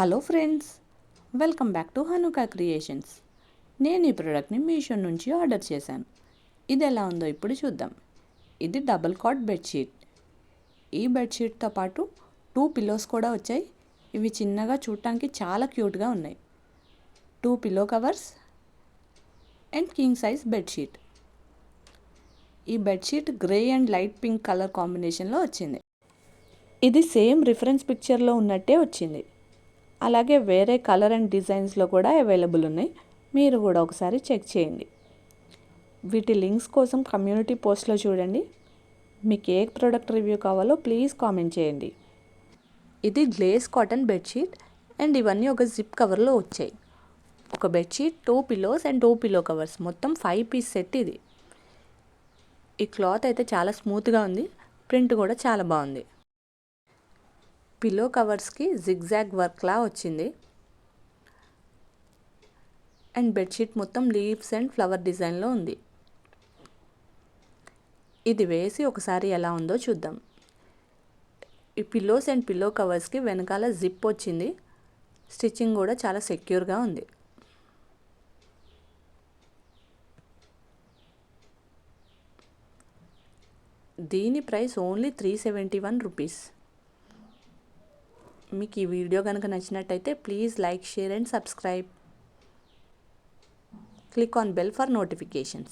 Hello friends, welcome back to హనుకా creations. నేను ఈ ప్రోడక్ట్ని మీషో నుంచి ఆర్డర్ చేశాను. ఇది ఎలా ఉందో ఇప్పుడు చూద్దాం. ఇది డబుల్ కాట్ బెడ్షీట్. ఈ బెడ్షీట్తో పాటు 2 పిల్లోస్ కూడా వచ్చాయి. ఇవి చిన్నగా చూడటానికి చాలా క్యూట్గా ఉన్నాయి. 2 pillow covers and king size bedsheet. ఈ bedsheet grey and light pink colour కాంబినేషన్లో వచ్చింది. ఇది సేమ్ రిఫరెన్స్ పిక్చర్లో ఉన్నట్టే వచ్చింది. అలాగే వేరే కలర్ అండ్ డిజైన్స్లో కూడా అవైలబుల్ ఉన్నాయి. మీరు కూడా ఒకసారి చెక్ చేయండి. వీటి లింక్స్ కోసం కమ్యూనిటీ పోస్ట్లో చూడండి. మీకు ఏ ప్రోడక్ట్ రివ్యూ కావాలో ప్లీజ్ కామెంట్ చేయండి. ఇది గ్లేస్ కాటన్ బెడ్షీట్ అండ్ ఇవన్నీ ఒక జిప్ కవర్లో వచ్చాయి. ఒక bedsheet, 2 pillows and 2 pillow covers, మొత్తం 5 పీస్ సెట్ ఇది. ఈ క్లాత్ అయితే చాలా స్మూత్గా ఉంది. ప్రింట్ కూడా చాలా బాగుంది. పిల్లో కవర్స్కి జిగ్జాగ్ వర్క్లా వచ్చింది అండ్ బెడ్షీట్ మొత్తం లీవ్స్ అండ్ ఫ్లవర్ డిజైన్లో ఉంది. ఇది వేసి ఒకసారి ఎలా ఉందో చూద్దాం. ఈ పిల్లోస్ అండ్ పిల్లో కవర్స్కి వెనకాల జిప్ వచ్చింది. స్టిచ్చింగ్ కూడా చాలా సెక్యూర్గా ఉంది. దీని ప్రైస్ ఓన్లీ 371 రూపీస్. మీకు ఈ వీడియో కనుక నచ్చినట్టయితే please like, share and subscribe. Click on bell for notifications.